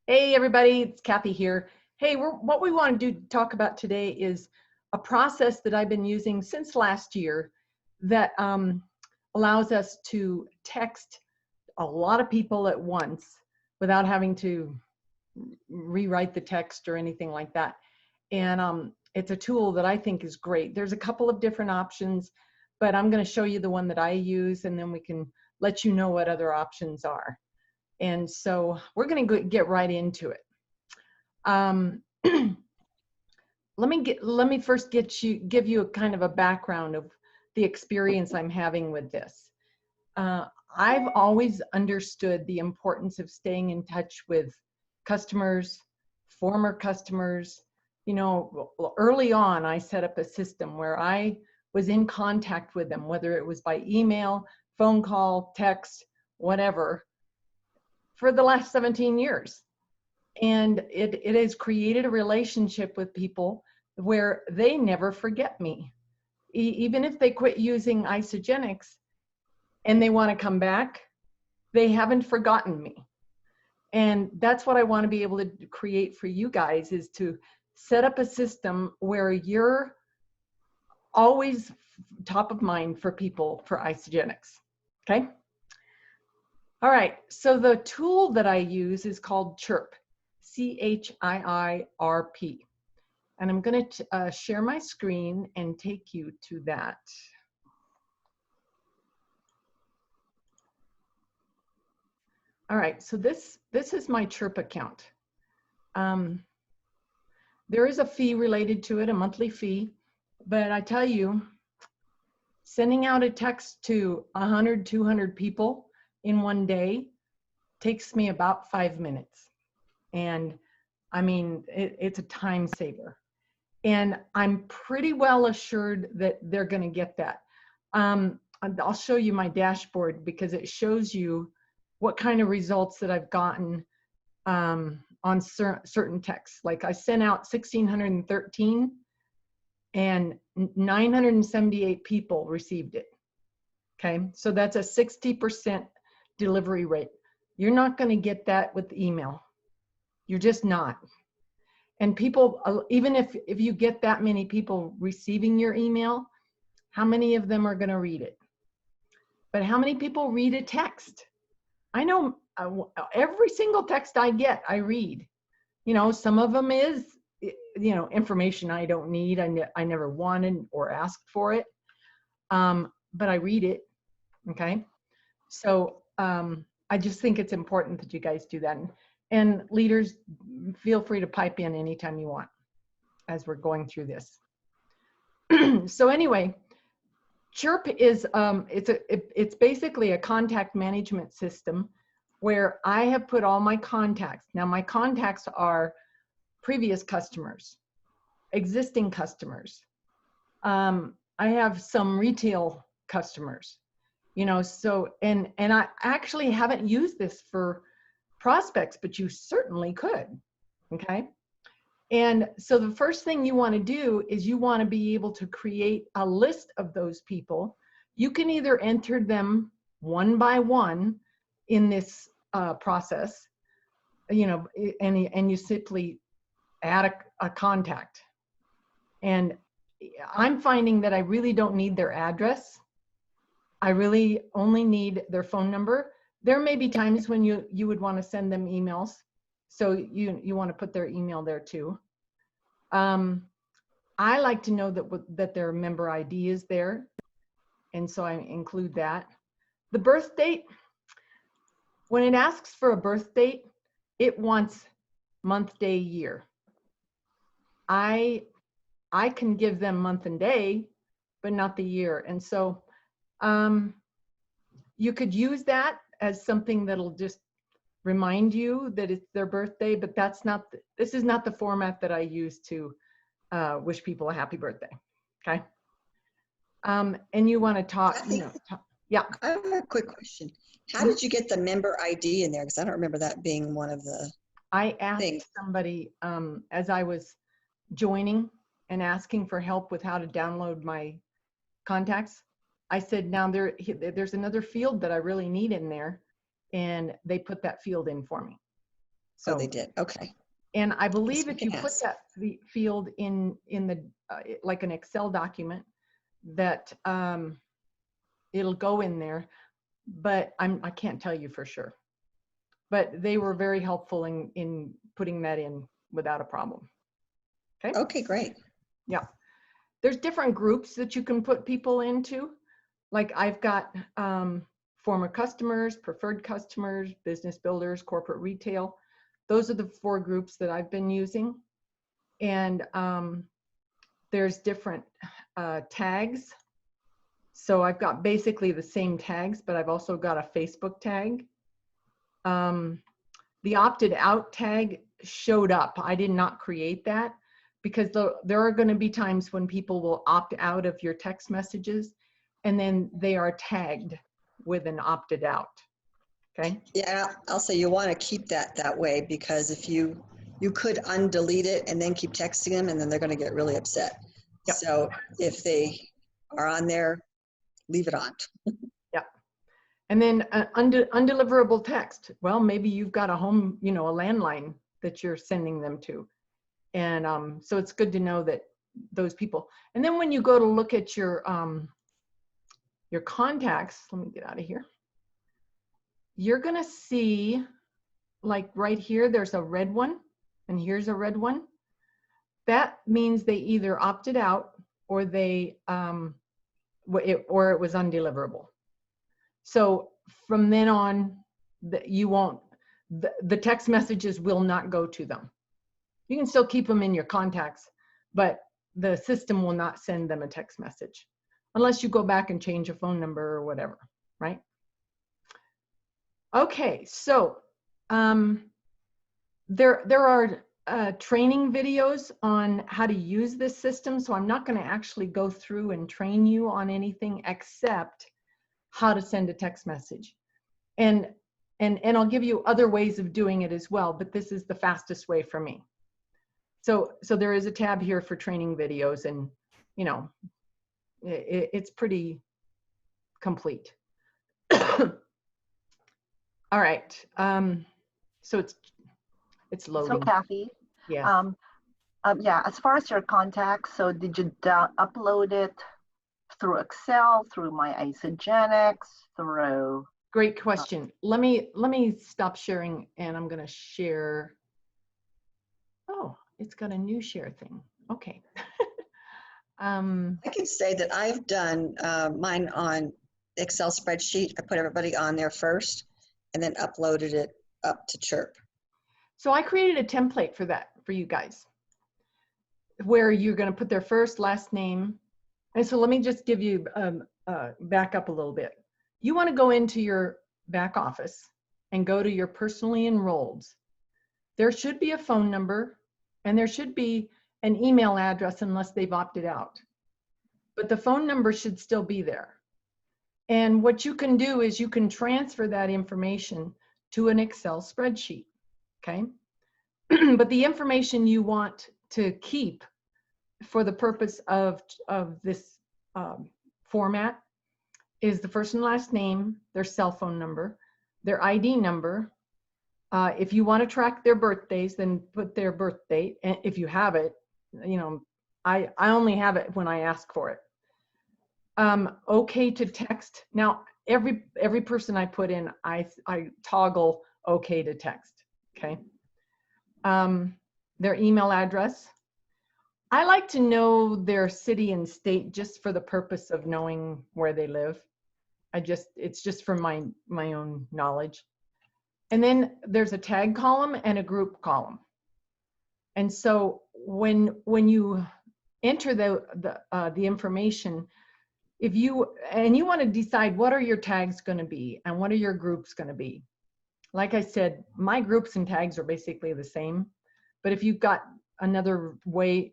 Hey everybody, it's Kathy here. Hey, what we want to talk about today is a process that I've been using since last year that allows us to text a lot of people at once without having to rewrite the text or anything like that. And it's a tool that I think is great. There's a couple of different options, but I'm going to show you the one that I use, and then we can let you know what other options are. And so we're going to get right into it. Let me first give you a kind of a background of the experience I'm having with this. I've always understood the importance of staying in touch with customers, former customers. You know, early on, I set up a system where I was in contact with them, whether it was by email, phone call, text, whatever, for the last 17 years. And it has created a relationship with people where they never forget me. Even if they quit using Isagenix and they want to come back, they haven't forgotten me. And that's what I want to be able to create for you guys, is to set up a system where you're always top of mind for people for Isagenix. Okay? All right, so the tool that I use is called Chirp, CHIIRP. And I'm going to share my screen and take you to that. All right, so this is my Chirp account. There is a fee related to it, a monthly fee, but I tell you, sending out a text to 100, 200 people in one day takes me about 5 minutes. And I mean, it's a time saver. And I'm pretty well assured that they're going to get that. I'll show you my dashboard because it shows you what kind of results that I've gotten on certain texts. Like I sent out 1,613 and 978 people received it. Okay, so that's a 60% delivery rate. You're not going to get that with email. You're just not. And people, even if you get that many people receiving your email, how many of them are going to read it? But how many people read a text? I know every single text I get, I read. You know, some of them is, you know, information I don't need. I never wanted or asked for it. But I read it. Okay. So I just think it's important that you guys do that. And leaders, feel free to pipe in anytime you want as we're going through this. So anyway, Chirp is it's basically a contact management system where I have put all my contacts. Now my contacts are previous customers, existing customers. I have some retail customers, you know, so and I actually haven't used this for prospects, but you certainly could. Okay. And so the first thing you want to do is you want to be able to create a list of those people. You can either enter them one by one in this process, you know, and you simply add a contact. And I'm finding that I really don't need their address. I really only need their phone number. There may be times when you would want to send them emails. So you want to put their email there too. I like to know that their member ID is there. And so I include that. The birth date, when it asks for a birth date, it wants month, day, year. I can give them month and day, but not the year. And so you could use that as something that'll just remind you that it's their birthday, but this is not the format that I use to wish people a happy birthday. Okay. And you want to talk, you know, yeah. I have a quick question. How did you get the member ID in there? Because I don't remember that being one of the I asked somebody as I was joining and asking for help with how to download my contacts. I said, now there's another field that I really need in there. And they put that field in for me. Oh, So they did. Okay. and I Guess believe we if can you put ask. that field in the like an Excel document, that it'll go in there. But I can't tell you for sure. But they were very helpful in putting that in without a problem. Okay. Okay, great. Yeah. There's different groups that you can put people into. Like I've got former customers, preferred customers, business builders, corporate retail. Those are the 4 groups that I've been using. And there's different tags. So I've got basically the same tags, but I've also got a Facebook tag. The opted out tag showed up. I did not create that because there are going to be times when people will opt out of your text messages and then they are tagged with an opted out. Okay. Yeah, I'll say you want to keep that way, because if you could undelete it and then keep texting them, and then they're going to get really upset. Yep. So if they are on there, leave it on. Yeah. And then undeliverable text. Well, maybe you've got a home, a landline that you're sending them to. And so it's good to know that those people. And then when you go to look at your contacts, let me get out of here. You're going to see, like right here, there's a red one, and here's a red one. That means they either opted out or they or it was undeliverable. So from then on, you won't, the text messages will not go to them. You can still keep them in your contacts, but the system will not send them a text message unless you go back and change a phone number or whatever, right? Okay, so there are training videos on how to use this system, so I'm not going to actually go through and train you on anything except how to send a text message. And I'll give you other ways of doing it as well, but this is the fastest way for me. So there is a tab here for training videos, and it's pretty complete. All right. So it's loading. So Kathy, Yeah. yeah, as far as your contacts, so did you upload it through Excel, through My Isogenics, through? Great question. Let me stop sharing, and I'm going to share. Oh, it's got a new share thing. Okay. I can say that I've done mine on Excel spreadsheet. I put everybody on there first and then uploaded it up to Chirp. So I created a template for that for you guys, where you're going to put their first, last name. And so let me just give you back up a little bit. You want to go into your back office and go to your personally enrolled. There should be a phone number and there should be an email address unless they've opted out. But the phone number should still be there. And what you can do is you can transfer that information to an Excel spreadsheet, okay? But the information you want to keep for the purpose of this format is the first and last name, their cell phone number, their ID number. If you want to track their birthdays, then put their birth date. And if you have it, I only have it when I ask for it. Okay to text. Now, every person I put in, I toggle okay to text, okay? Their email address. I like to know their city and state just for the purpose of knowing where they live. It's just for my own knowledge. And then there's a tag column and a group column. And so when you enter the information, if you want to decide what are your tags going to be and what are your groups going to be. Like I said, my groups and tags are basically the same, but if you've got another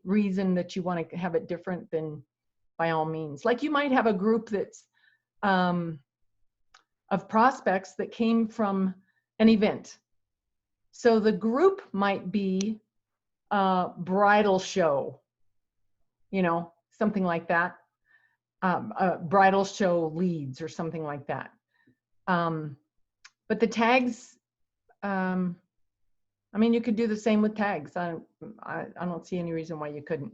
reason that you want to have it different, then by all means. Like you might have a group that's of prospects that came from an event. So the group might be a bridal show, something like that. A bridal show leads or something like that. But the tags, I'm I mean, you could do the same with tags. I don't see any reason why you couldn't.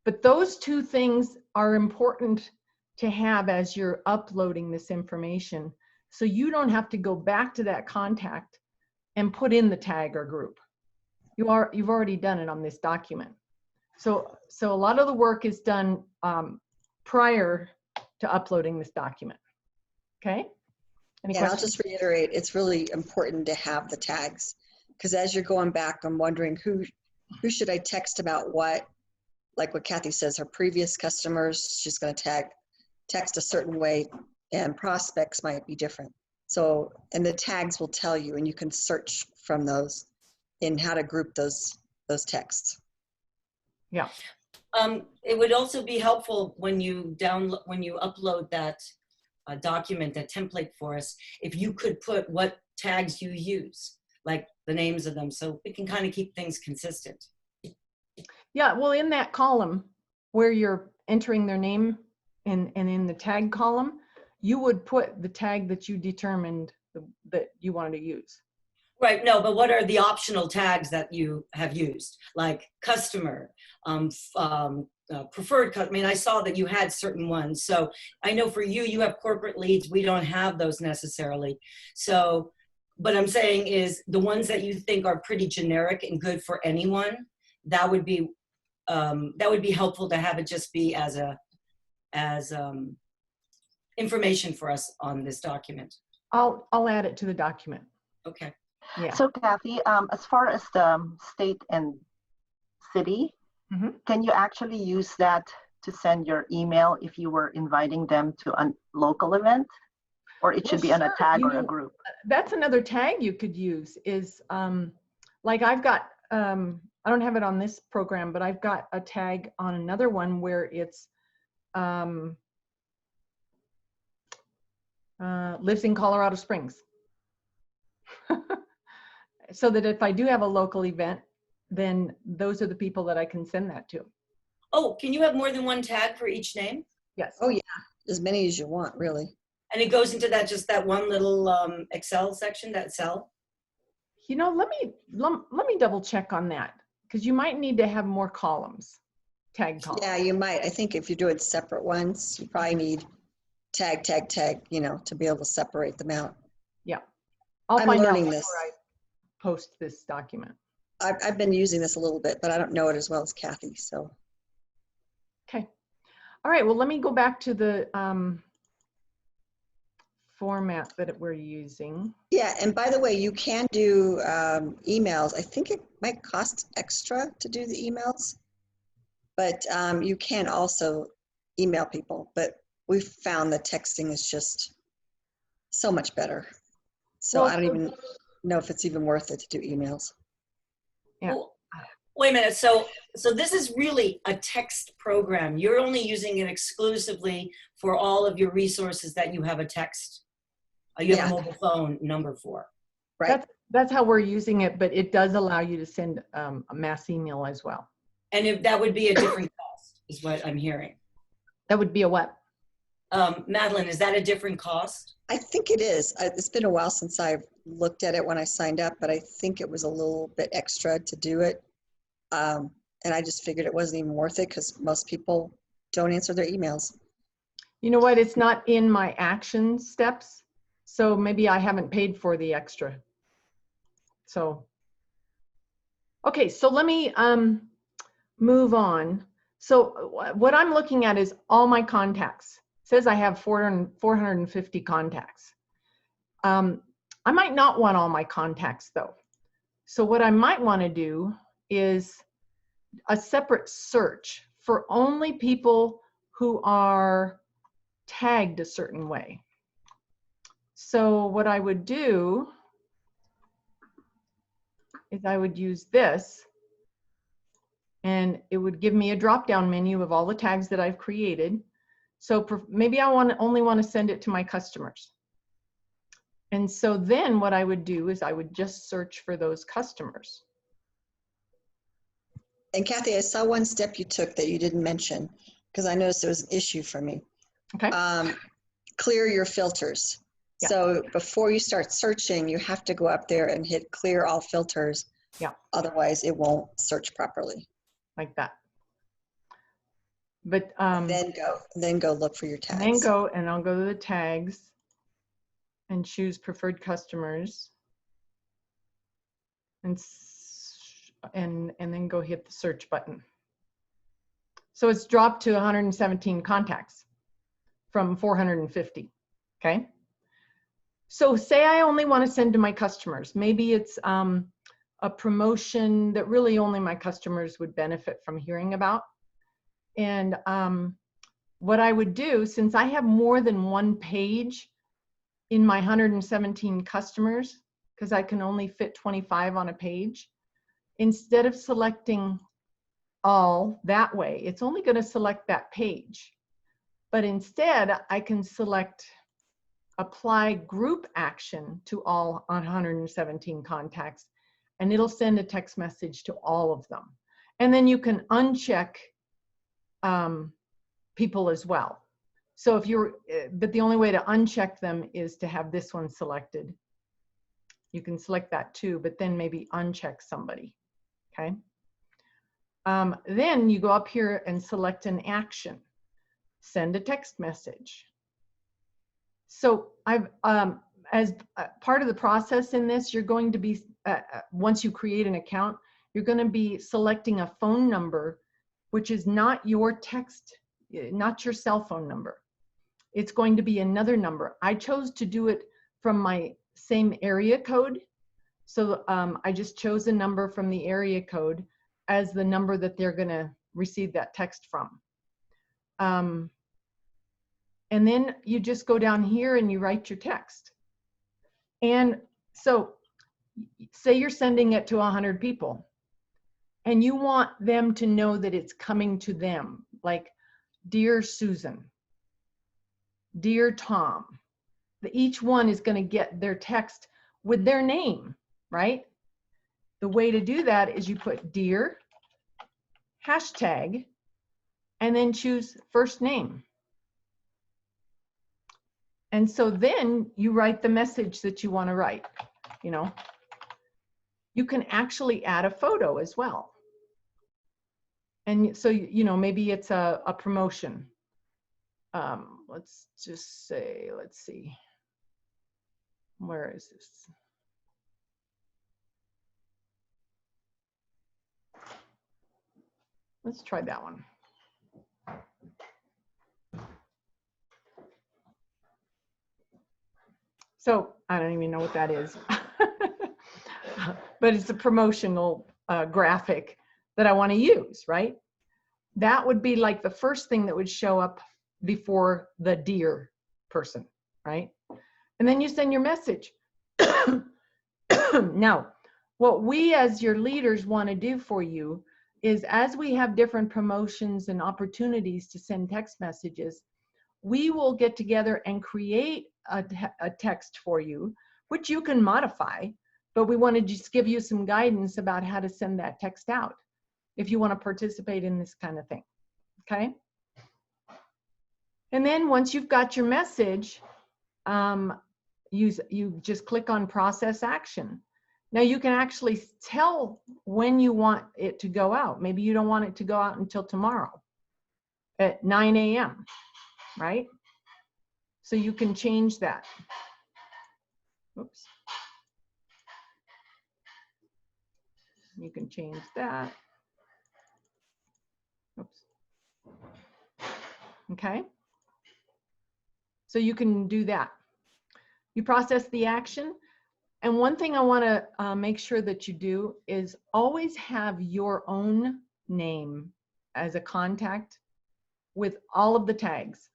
But those two things are important to have as you're uploading this information, so you don't have to go back to that contact and put in the tag or group. You've already done it on this document. So a lot of the work is done prior to uploading this document. Okay? Any And I'll questions? just reiterate, it's really important to have the tags, because as you're going back, I'm wondering who should I text about what? Like what Kathy says, her previous customers, she's going to text a certain way, and prospects might be different. So, and the tags will tell you, and you can search from those in how to group those texts. Yeah. It would also be helpful when you upload that document, that template for us, if you could put what tags you use, like the names of them, so we can kind of keep things consistent. Yeah, well, in that column where you're entering their name and in the tag column, you would put the tag that you determined that you wanted to use. Right, no, but what are the optional tags that you have used? Like customer, preferred customer. I mean, I saw that you had certain ones. So I know for you, you have corporate leads. We don't have those necessarily. So what I'm saying is the ones that you think are pretty generic and good for anyone, that would be helpful to have it just be as information for us on this document. I'll add it to the document. Okay. Yeah. So Kathy, as far as the state and city, can you actually use that to send your email if you were inviting them to a local event? Or it should be on a tag or a group? That's another tag you could use is, like I've got, I don't have it on this program, but I've got a tag on another one where it's lives in Colorado Springs. So that if I do have a local event, then those are the people that I can send that to. Oh, can you have more than one tag for each name? Yes. Oh yeah, as many as you want, really. And it goes into that, just that one little Excel section, that cell? You know, let me double check on that, because you might need to have more columns, tag columns. Yeah, you might. I think if you're doing separate ones, you probably need tag, you know, to be able to separate them out. Yeah. I'll I'm find out learning before this. I post this document. I've been using this a little bit, but I don't know it as well as Kathy, so. Okay. All right, well, let me go back to the format that we're using. Yeah, and by the way, you can do emails. I think it might cost extra to do the emails, but you can also email people. But we've found that texting is just so much better. So Well, I don't even know if it's even worth it to do emails. Yeah. Well, wait a minute. So this is really a text program. You're only using it exclusively for all of your resources that you have a text. You have a mobile phone number for. Right. That's how we're using it, but it does allow you to send a mass email as well. And if that would be a different cost, is what I'm hearing. That would be a what? Madeline, is that a different cost? I think it is. It's been a while since I've looked at it when I signed up, but I think it was a little bit extra to do it. And I just figured it wasn't even worth it because most people don't answer their emails. You know what? It's not in my action steps. So maybe I haven't paid for the extra. So, okay, so let me move on. So what I'm looking at is all my contacts. It says I have 450 contacts. I might not want all my contacts though. So what I might want to do is a separate search for only people who are tagged a certain way. So what I would do is I would use this, and it would give me a drop-down menu of all the tags that I've created. So maybe I only want to send it to my customers. And so then what I would do is I would just search for those customers. And Kathy, I saw one step you took that you didn't mention because I noticed there was an issue for me. Okay. Clear your filters. Yeah. So before you start searching, you have to go up there and hit clear all filters. Yeah. Otherwise, it won't search properly. like that. But Then go look for your and tags. then I'll go to the tags and choose preferred customers, and then go hit the search button. So it's dropped to 117 contacts from 450. Okay. So say I only want to send to my customers. Maybe it's a promotion that really only my customers would benefit from hearing about. And what I would do, since I have more than one page in my 117 customers, because I can only fit 25 on a page, instead of selecting all that way, it's only going to select that page. But instead, I can select apply group action to all 117 contacts, and it'll send a text message to all of them. And then you can uncheck people as well. So if you're, but the only way to uncheck them is to have this one selected. You can select that too, but then maybe uncheck somebody, okay? Then you go up here and select an action, send a text message. So I've, as part of the process in this, you're going to be, once you create an account, you're going to be selecting a phone number, which is not your text, not your cell phone number. It's going to be another number. I chose to do it from my same area code. So I just chose a number from the area code as the number that they're going to receive that text from. And then you just go down here and you write your text. And so say you're sending it to 100 people and you want them to know that it's coming to them, like, Dear Susan, Dear Tom. Each one is going to get their text with their name, right? The way to do that is you put dear, hashtag, and then choose first name. And so then you write the message that you want to write, you know. You can actually add a photo as well. And so, you know, maybe it's a promotion. Let's just say, let's see. Where is this? Let's try that one. So I don't even know what that is, but it's a promotional graphic that I want to use, right? That would be like the first thing that would show up before the dear person, right? And then you send your message. Now, what we as your leaders want to do for you is, as we have different promotions and opportunities to send text messages, we will get together and create a text for you, which you can modify, but we want to just give you some guidance about how to send that text out if you want to participate in this kind of thing, okay? And then once you've got your message, you just click on process action. Now you can actually tell when you want it to go out. Maybe you don't want it to go out until tomorrow at 9 a.m., right? So you can change that. Oops. You can change that. Oops. Okay. So you can do that. You process the action. And one thing I want to make sure that you do is always have your own name as a contact with all of the tags.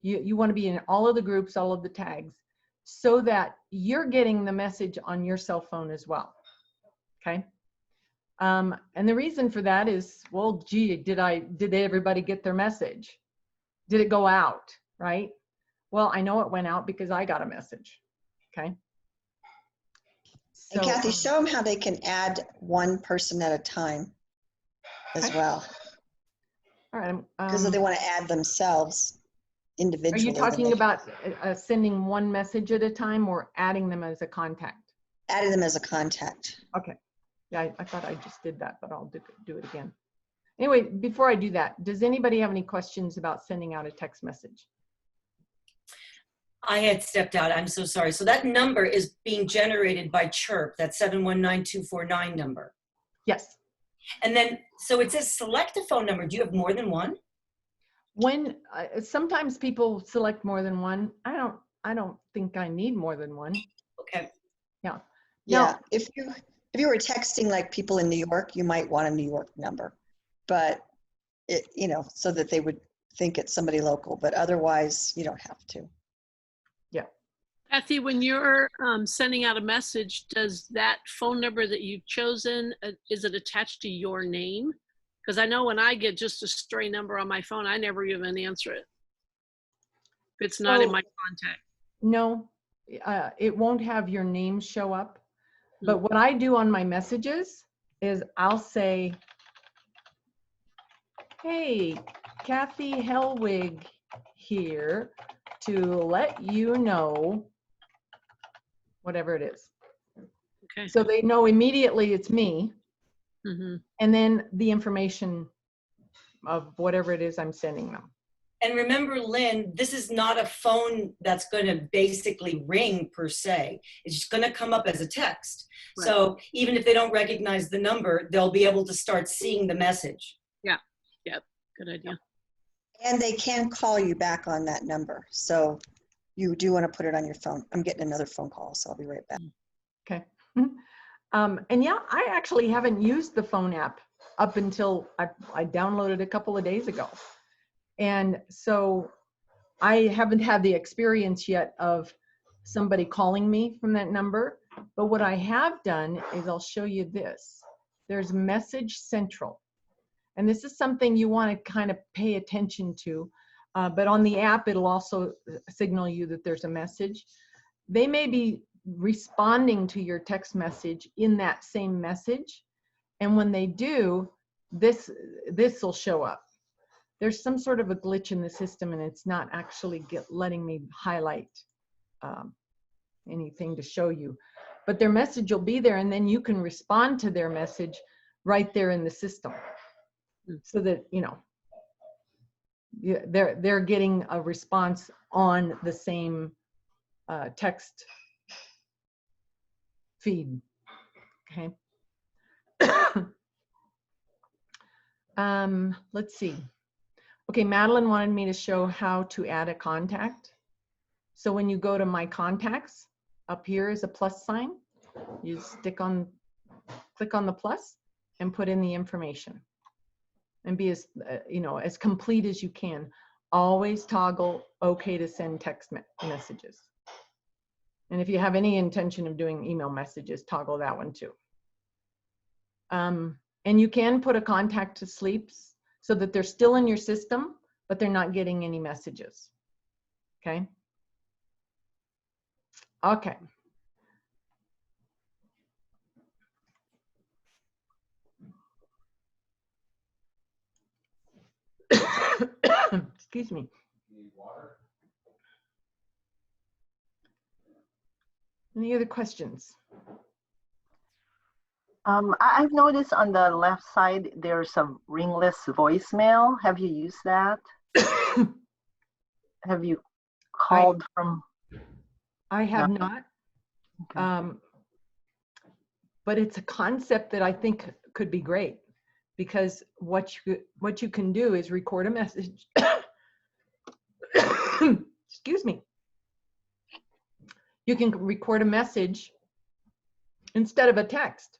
You want to be in all of the groups, all of the tags, so that you're getting the message on your cell phone as well. Okay. And the reason for that is, well, gee, did everybody get their message? Did it go out, right? Well, I know it went out because I got a message. Okay. So, and Kathy, show them how they can add one person at a time as well. All right. Because if they want to add themselves. individually. Are you than talking they- about sending one message at a time or adding them as a contact? Adding them as a contact. Okay. Yeah, I thought I just did that, but I'll do it again. Anyway, before I do that, does anybody have any questions about sending out a text message? I had stepped out. I'm so sorry. So that number is being generated by Chirp, that 719-249 number. Yes. And then, so it says select a phone number. Do you have more than one? When sometimes people select more than one, I don't think I need more than one. Okay. Yeah. Yeah, if you were texting like people in New York, you might want a New York number, but it, you know, so that they would think it's somebody local, but otherwise you don't have to. Kathy, when you're sending out a message, does that phone number that you've chosen, is it attached to your name? Because I know when I get just a stray number on my phone, I never even answer it. If it's not in my contact. No, it won't have your name show up. But what I do on my messages is I'll say, hey, Kathy Helwig here to let you know whatever it is. Okay. So they know immediately it's me. Mm-hmm. And then the information of whatever it is I'm sending them. And remember, Lynn, this is not a phone that's going to basically ring per se. It's just going to come up as a text. Right. So even if they don't recognize the number, they'll be able to start seeing the message. Yeah. Yep. Good idea. And they can call you back on that number. So you do want to put it on your phone. I'm getting another phone call, so I'll be right back. Okay. And yeah, I actually haven't used the phone app up until I downloaded a couple of days ago. And so I haven't had the experience yet of somebody calling me from that number. But what I have done is I'll show you this. There's Message Central. And this is something you want to kind of pay attention to. But on the app, it'll also signal you that there's a message. They may be responding to your text message in that same message. And when they do, this will show up. There's some sort of a glitch in the system and it's not actually letting me highlight anything to show you. But their message will be there and then you can respond to their message right there in the system. So that, you know, they're getting a response on the same text feed. Okay. Let's see. Okay, Madeline wanted me to show how to add a contact. So when you go to My Contacts, up here is a plus sign. You click on the plus and put in the information. And be as, you know, as complete as you can. Always toggle okay to send text messages. And if you have any intention of doing email messages, toggle that one too. And you can put a contact to sleep so that they're still in your system, but they're not getting any messages. Okay. Okay. Excuse me. Any other questions? I've noticed on the left side, there's a ringless voicemail. Have you used that? Have you called from? I have not. Okay. But it's a concept that I think could be great because what you can do is record a message. Excuse me. You can record a message instead of a text.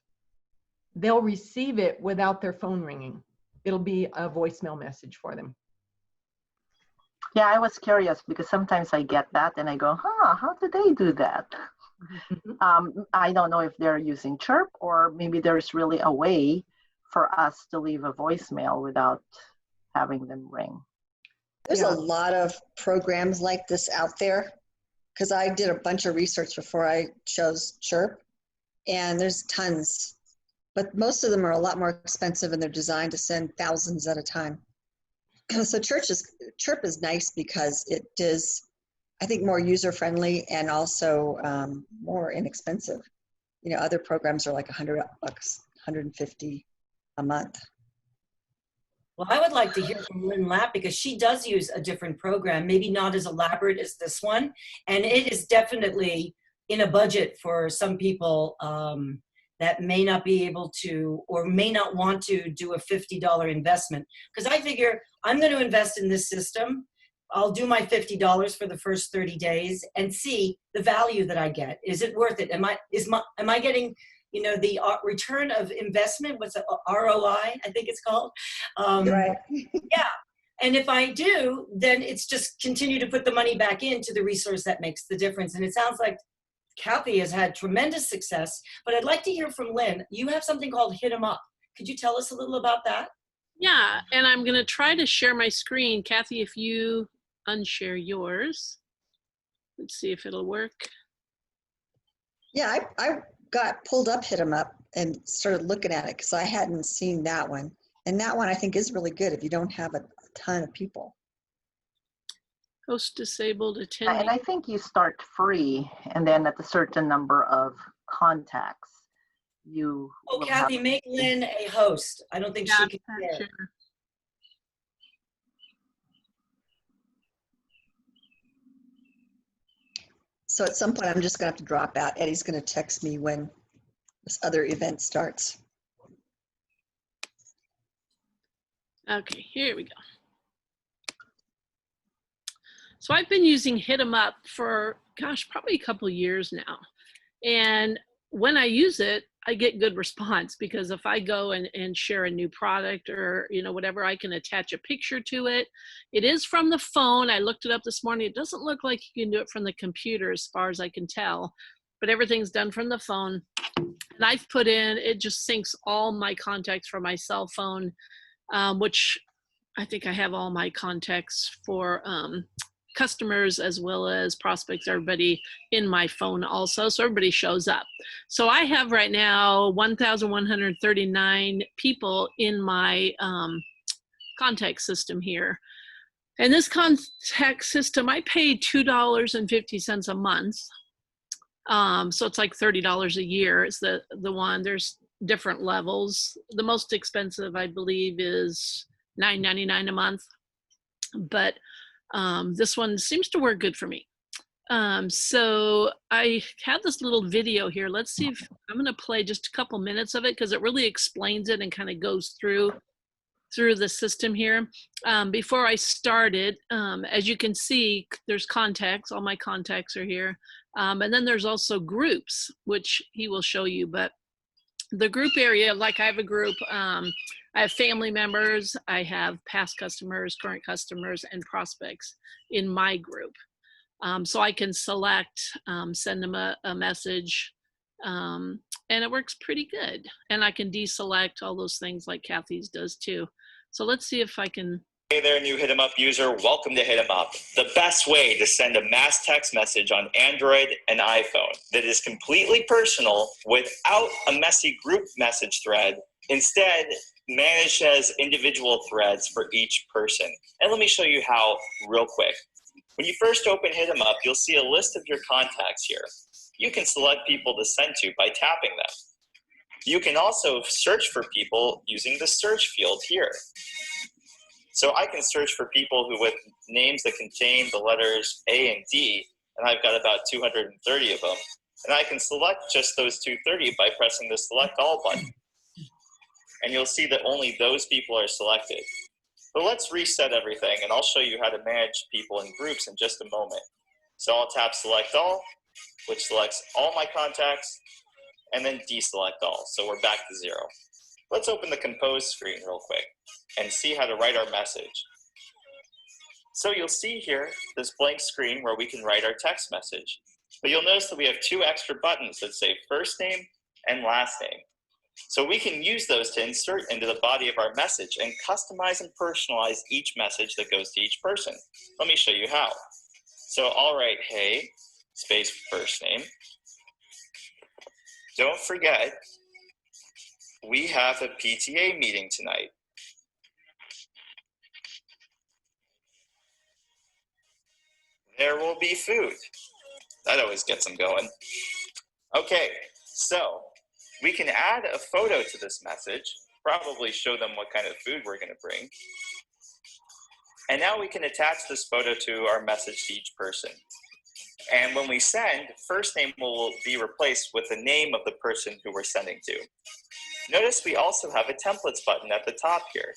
They'll receive it without their phone ringing. It'll be a voicemail message for them. Yeah, I was curious because sometimes I get that and I go, huh, how did they do that? I don't know if they're using Chirp or maybe there's really a way for us to leave a voicemail without having them ring. There's a lot of programs like this out there because I did a bunch of research before I chose Chirp, and there's tons, but most of them are a lot more expensive and they're designed to send thousands at a time. So Chirp is nice because it is, I think, more user-friendly and also more inexpensive. You know, other programs are like $100, 150 a month. Well, I would like to hear from Lynn Lapp because she does use a different program, maybe not as elaborate as this one. And it is definitely in a budget for some people that may not be able to or may not want to do a $50 investment. Because I figure I'm going to invest in this system. I'll do my $50 for the first 30 days and see the value that I get. Is it worth it? Am I getting, you know, the return of investment? What's the ROI? I think it's called. Right. Yeah. And if I do, then it's just continue to put the money back into the resource that makes the difference. And it sounds like Kathy has had tremendous success, but I'd like to hear from Lynn. You have something called Hit 'em Up. Could you tell us a little about that? Yeah, and I'm going to try to share my screen. Kathy, if you unshare yours, let's see if it'll work. Yeah, I got pulled up Hit 'em Up and started looking at it because I hadn't seen that one. And that one I think is really good if you don't have a ton of people. Host disabled, And attending. I think you start free, and then at a certain number of contacts, you Oh, will Kathy, have. make Lynn a host. I don't think she can share. Sure. So at some point, I'm just going to have to drop out. Eddie's going to text me when this other event starts. Okay, here we go. So I've been using Hit 'em Up for, gosh, probably a couple of years now. And when I use it, I get good response because if I go and share a new product or, you know, whatever, I can attach a picture to it. It is from the phone. I looked it up this morning. It doesn't look like you can do it from the computer as far as I can tell, but everything's done from the phone. And I've put in, it just syncs all my contacts from my cell phone, which I think I have all my contacts for customers as well as prospects, everybody in my phone also, so everybody shows up. So I have right now 1,139 people in my contact system here. And this contact system, I pay $2.50 a month. So it's like $30 a year is the one. There's different levels. The most expensive, I believe, is $9.99 a month. But this one seems to work good for me. So I have this little video here. Let's see if I'm going to play just a couple minutes of it because it really explains it and kind of goes through the system here. Before I started, as you can see, there's contacts. All my contacts are here. And then there's also groups, which he will show you. But the group area, like I have a group, I have family members, I have past customers, current customers, and prospects in my group. So I can select, send them a message, and it works pretty good. And I can deselect all those things like Kathy's does too. So let's see if I can. Hey there, new Hit 'em Up user. Welcome to Hit 'em Up, the best way to send a mass text message on Android and iPhone that is completely personal without a messy group message thread. Instead, managed as individual threads for each person. And let me show you how real quick. When you first open Hit 'em Up, you'll see a list of your contacts here. You can select people to send to by tapping them. You can also search for people using the search field here. So I can search for people who with names that contain the letters A and D, and I've got about 230 of them. And I can select just those 230 by pressing the Select All button. And you'll see that only those people are selected. But let's reset everything, and I'll show you how to manage people in groups in just a moment. So I'll tap Select All, which selects all my contacts, and then deselect all. So we're back to 0. Let's open the Compose screen real quick and see how to write our message. So you'll see here this blank screen where we can write our text message. But you'll notice that we have 2 extra buttons that say first name and last name. So we can use those to insert into the body of our message and customize and personalize each message that goes to each person. Let me show you how. So I'll write, hey, space first name. Don't forget, we have a PTA meeting tonight. There will be food. That always gets them going. Okay, so we can add a photo to this message, probably show them what kind of food we're going to bring. And now we can attach this photo to our message to each person. And when we send, first name will be replaced with the name of the person who we're sending to. Notice we also have a templates button at the top here.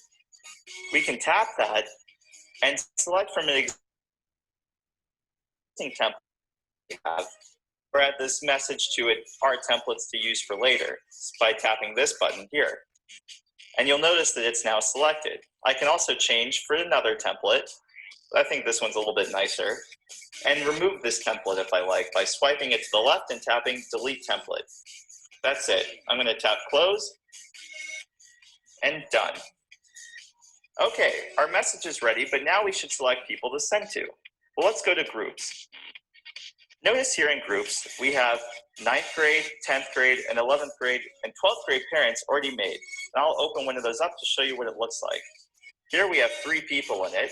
We can tap that and select from an existing template we have, or add this message to it, our templates to use for later, by tapping this button here. And you'll notice that it's now selected. I can also change for another template. I think this one's a little bit nicer. And remove this template if I like by swiping it to the left and tapping delete template. That's it. I'm going to tap close and done. Okay, our message is ready, but now we should select people to send to. Well, let's go to groups. Notice here in groups, we have 9th grade, 10th grade, and 11th grade, and 12th grade parents already made. And I'll open one of those up to show you what it looks like. Here we have 3 people in it,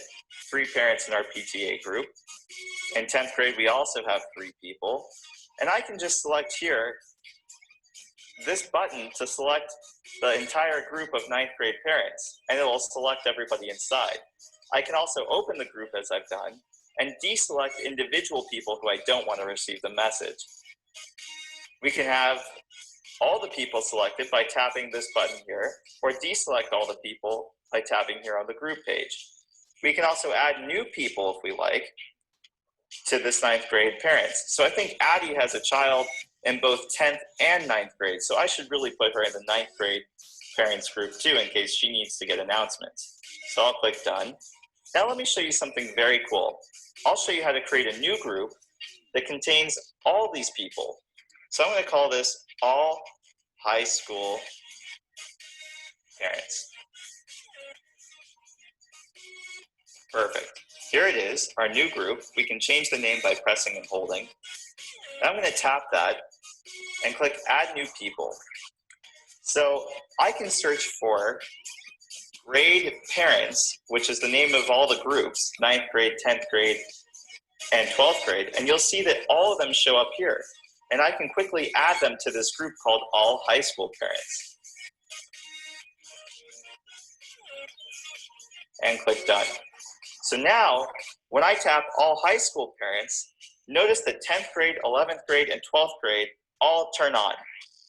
3 parents in our PTA group. In 10th grade, we also have 3 people. And I can just select here this button to select the entire group of 9th grade parents, and it will select everybody inside. I can also open the group as I've done and deselect individual people who I don't want to receive the message. We can have all the people selected by tapping this button here, or deselect all the people by tapping here on the group page. We can also add new people if we like to this 9th grade parents. So I think Addie has a child in both 10th and 9th grade, so I should really put her in the 9th grade parents group too in case she needs to get announcements. So I'll click done. Now let me show you something very cool. I'll show you how to create a new group that contains all these people. So I'm going to call this all high school parents. Perfect. Here it is, our new group. We can change the name by pressing and holding. And I'm going to tap that and click add new people. So I can search for grade parents, which is the name of all the groups, 9th grade, 10th grade, and 12th grade, and you'll see that all of them show up here. And I can quickly add them to this group called all high school parents. And click done. So now, when I tap all high school parents, notice that 10th grade, 11th grade, and 12th grade all turn on.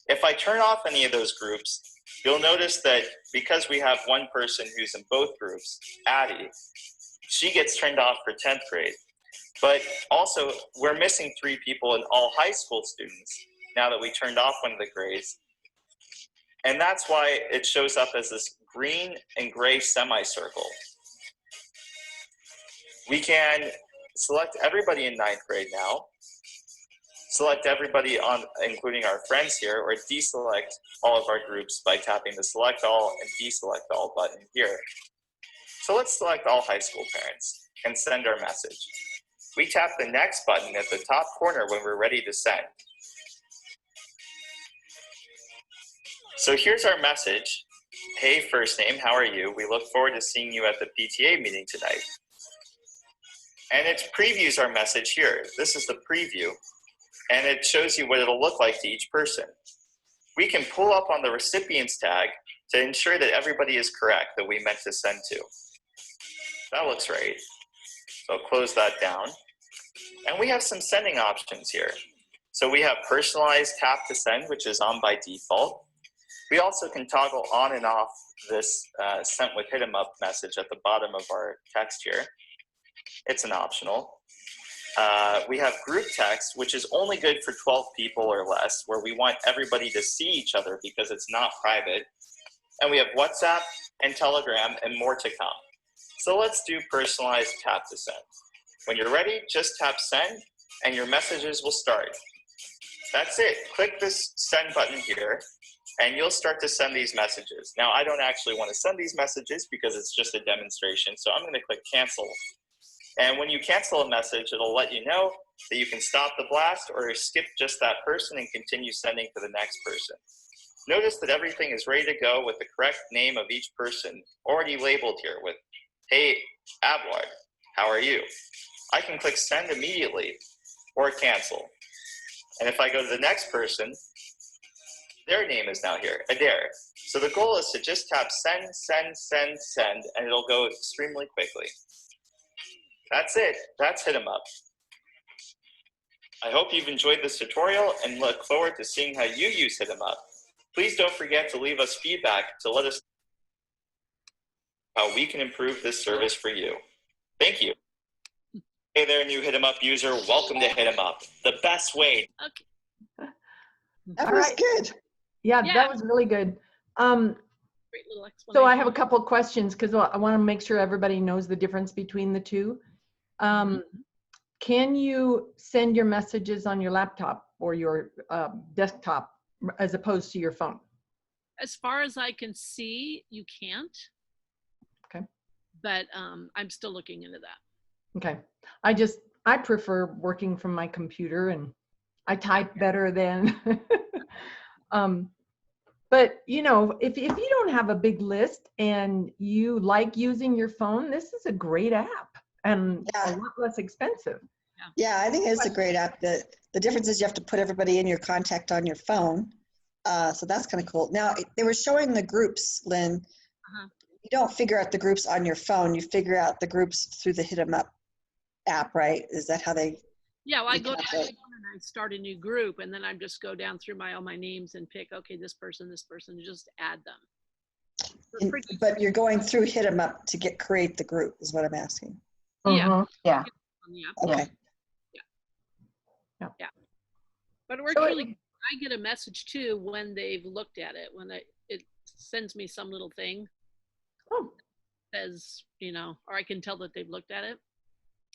If I turn off any of those groups, you'll notice that because we have one person who's in both groups, Addie, she gets turned off for 10th grade. But also, we're missing 3 people in all high school students now that we turned off one of the grades. And that's why it shows up as this green and gray semicircle. We can select everybody in 9th grade now, select everybody on, including our friends here, or deselect all of our groups by tapping the select all and deselect all button here. So let's select all high school parents and send our message. We tap the next button at the top corner when we're ready to send. So here's our message. Hey, first name, how are you? We look forward to seeing you at the PTA meeting tonight. And it previews our message here. This is the preview, and it shows you what it'll look like to each person. We can pull up on the recipients tag to ensure that everybody is correct that we meant to send to. That looks right. So I'll close that down. And we have some sending options here. So we have personalized tap to send, which is on by default. We also can toggle on and off this sent with hit 'em up message at the bottom of our text here. It's an optional. We have group text, which is only good for 12 people or less, where we want everybody to see each other because it's not private. And we have WhatsApp and Telegram and more to come. So let's do personalized tap to send. When you're ready, just tap send and your messages will start. That's it. Click this send button here and you'll start to send these messages. Now, I don't actually want to send these messages because it's just a demonstration. So I'm going to click cancel. And when you cancel a message, it'll let you know that you can stop the blast or skip just that person and continue sending to the next person. Notice that everything is ready to go with the correct name of each person already labeled here with, hey, Abwad, how are you? I can click send immediately or cancel. And if I go to the next person, their name is now here, Adair. So the goal is to just tap send, send, send, send, and it'll go extremely quickly. That's it. That's Hit 'em Up. I hope you've enjoyed this tutorial and look forward to seeing how you use Hit 'em Up. Please don't forget to leave us feedback to let us know how we can improve this service for you. Thank you. Hey there, new Hit 'em Up user. Welcome to Hit 'em Up, the best way. Okay. That All was right. good. Yeah, Yeah. that was really good. Great little explanation. So I have a couple of questions because I want to make sure everybody knows the difference between the two. Can you send your messages on your laptop or your desktop as opposed to your phone? As far as I can see, you can't. Okay. But I'm still looking into that. Okay. I prefer working from my computer and I type better than, but you know, if you don't have a big list and you like using your phone, this is a great app and a lot less expensive. Yeah, I think it's a great app. The difference is you have to put everybody in your contact on your phone. So that's kind of cool. Now, they were showing the groups, Lynn. You don't figure out the groups on your phone. You figure out the groups through the Hit 'em Up app, right? Is that how they? Yeah, well, I go You down have to- and I start a new group, and then I just go down through all my names and pick, okay, this person, and just add them. So pretty- But you're going through Hit 'em Up to create the group is what I'm asking. Yeah. Yeah. on the app. Okay. But it works So really good. I get a message too when they've looked at it, when it sends me some little thing Oh, says, you know, or I can tell that they've looked at it.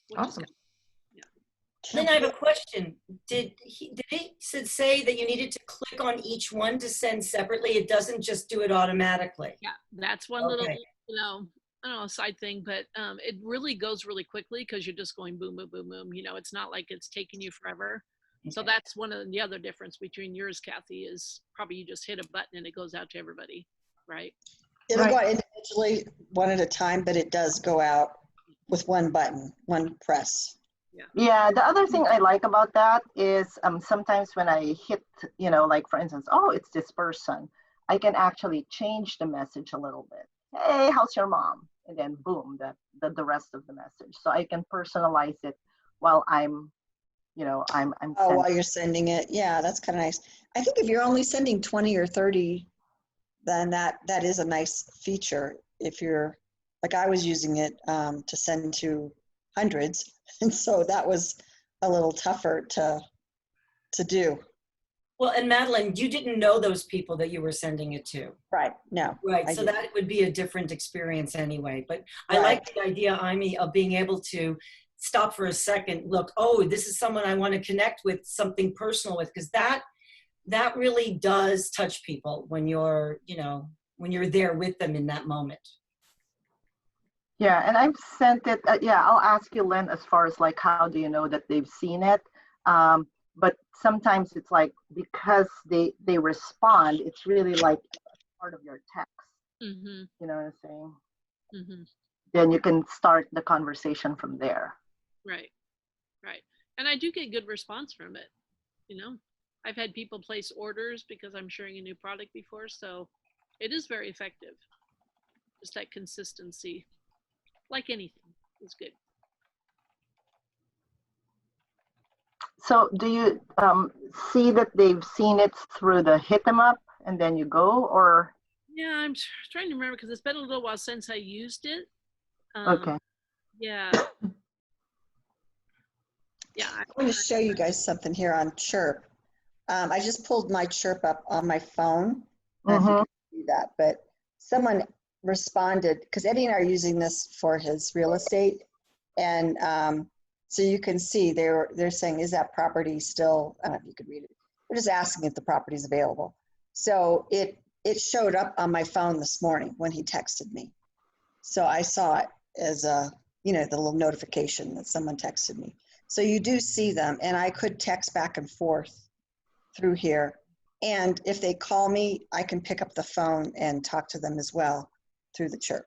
Which awesome. Is Lynn, I have a question. Did he say that you needed to click on each one to send separately? It doesn't just do it automatically. yeah, that's one little, Okay. you know, I don't know, side thing, but it really goes really quickly because you're just going boom, boom, boom, boom. You know, it's not like it's taking you forever. So Okay. that's one of the other difference between yours, Kathy, is probably you just hit a button and it goes out to everybody, right? It'll go Right. out individually, one at a time, but it does go out with one button, one press. Yeah, the other thing I like about that is sometimes when I hit, you know, like for instance, oh, it's this person, I can actually change the message a little bit. Hey, how's your mom? And then boom, the rest of the message. So I can personalize it while I'm, you know, I'm Oh, sending. while you're sending it. Yeah, that's kind of nice. I think if you're only sending 20 or 30, then that is a nice feature. If you're, like I was using it to send to hundreds. And so that was a little tougher to do. Well, and Madeline, you didn't know those people that you were sending it to. Right, no. Right, I so didn't. that would be a different experience anyway. But I Right. like the idea, Amy, of being able to stop for a second, look, oh, this is someone I want to connect with, something personal with, because that really does touch people when you're, you know, when you're there with them in that moment. Yeah, and I've sent it. Yeah, I'll ask you, Lynn, as far as like, how do you know that they've seen it? But sometimes it's like, because they respond, it's really like part of your text. Mm-hmm. You know what I'm saying? Mm-hmm. Then you can start the conversation from there. Right. Right. And I do get good response from it. You know, I've had people place orders because I'm sharing a new product before. So it is very effective. Just that consistency, like anything, is good. So do you see that they've seen it through the Hit 'em Up and then you go, or? Yeah, I'm trying to remember because it's been a little while since I used it. Okay. Yeah. Yeah. I'm going to show you guys something here on Chirp. I just pulled my Chirp up on my phone. I don't know if you can see that, but someone responded, because Eddie and I are using this for his real estate. And so you can see they're saying, is that property still, I don't know if you could read it. We're just asking if the property is available. So it showed up on my phone this morning when he texted me. So I saw it as a, you know, the little notification that someone texted me. So you do see them, and I could text back and forth through here. And if they call me, I can pick up the phone and talk to them as well through the Chirp.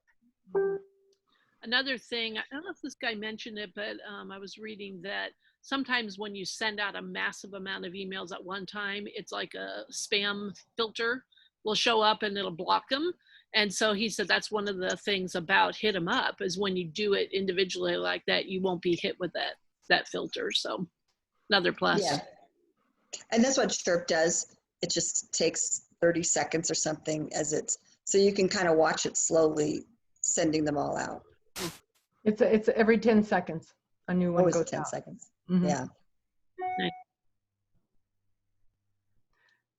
Another thing, I don't know if this guy mentioned it, but I was reading that sometimes when you send out a massive amount of emails at one time, it's like a spam filter will show up and it'll block them. And so he said that's one of the things about Hit 'em Up is when you do it individually like that, you won't be hit with that filter. So another plus. Yeah. And that's what Chirp does. It just takes 30 seconds or something so you can kind of watch it slowly sending them all out. It's every 10 seconds. A new one Always goes 10 out. seconds. Mhm. Yeah.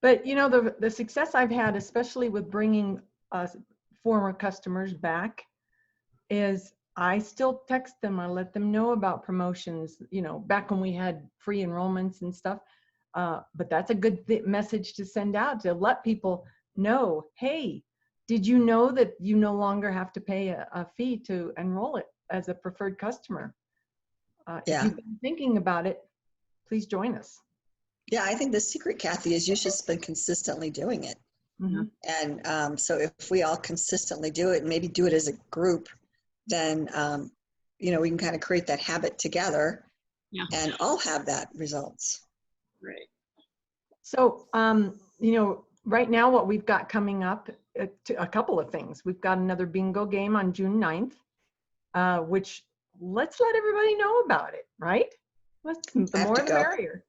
But you know, the success I've had, especially with bringing former customers back, is I still text them. I let them know about promotions, you know, back when we had free enrollments and stuff. But that's a good message to send out, to let people know, hey, did you know that you no longer have to pay a fee to enroll it as a preferred customer? If you've been thinking about it, please join us. Yeah, I think the secret, Kathy, is you've just been consistently doing it. Mhm. And so if we all consistently do it, and maybe do it as a group, then, you know, we can kind of create that habit together and all have that results. Right. So, you know, right now what we've got coming up, a couple of things. We've got another bingo game on June 9th, which let's let everybody know about it, right? The more the merrier.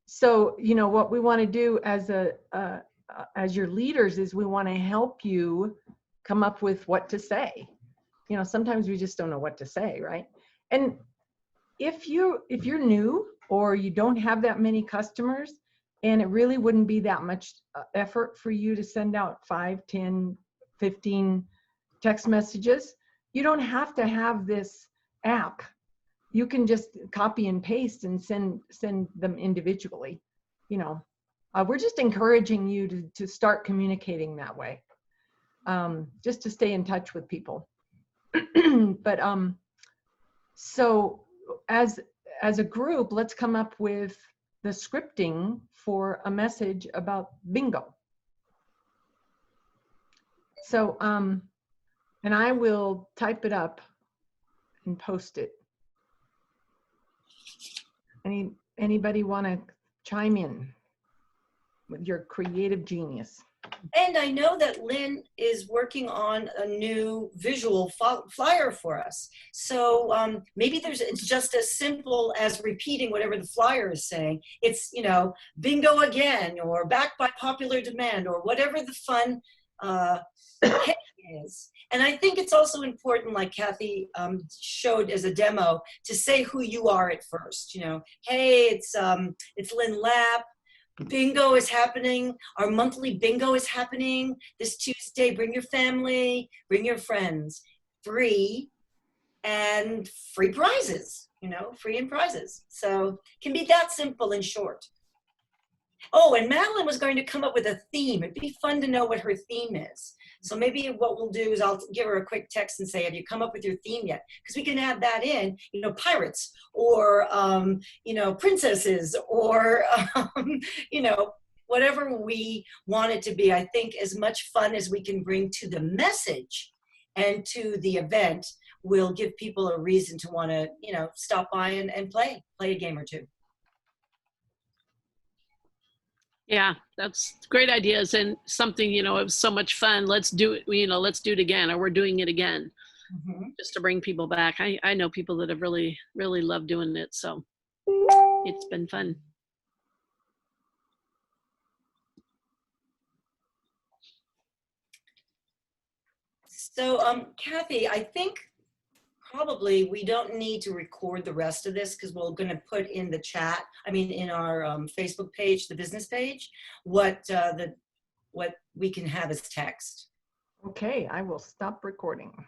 So, you know, what we want to do as your leaders is we want to help you come up with what to say. You know, sometimes we just don't know what to say, right? And if you're new or you don't have that many customers, and it really wouldn't be that much effort for you to send out 5, 10, 15 text messages, you don't have to have this app. You can just copy and paste and send them individually. You know, we're just encouraging you to start communicating that way, just to stay in touch with people. But so as a group, let's come up with the scripting for a message about bingo. So and I will type it up and post it. Anybody want to chime in with your creative genius? And I know that Lynn is working on a new visual flyer for us. So maybe it's just as simple as repeating whatever the flyer is saying. It's, you know, bingo again, or back by popular demand, or whatever the fun is. And I think it's also important, like Kathy showed as a demo, to say who you are at first. You know, hey, it's Lynn Lapp. Bingo is happening. Our monthly bingo is happening this Tuesday. Bring your family, bring your friends. Free and free prizes, you know, free and prizes. So it can be that simple and short. Oh, and Madeline was going to come up with a theme. It'd be fun to know what her theme is. So maybe what we'll do is I'll give her a quick text and say, have you come up with your theme yet? Because we can add that in, you know, pirates or, you know, princesses or, you know, whatever we want it to be. I think as much fun as we can bring to the message and to the event will give people a reason to want to, you know, stop by and play a game or two. Yeah, that's great ideas and something, you know, it was so much fun. Let's do it, you know, let's do it again, or we're doing it again, just to bring people back. I know people that have really, really loved doing it. So it's been fun. So Kathy, I think probably we don't need to record the rest of this because we're going to put in the chat, in our Facebook page, the business page, what we can have as text. Okay, I will stop recording.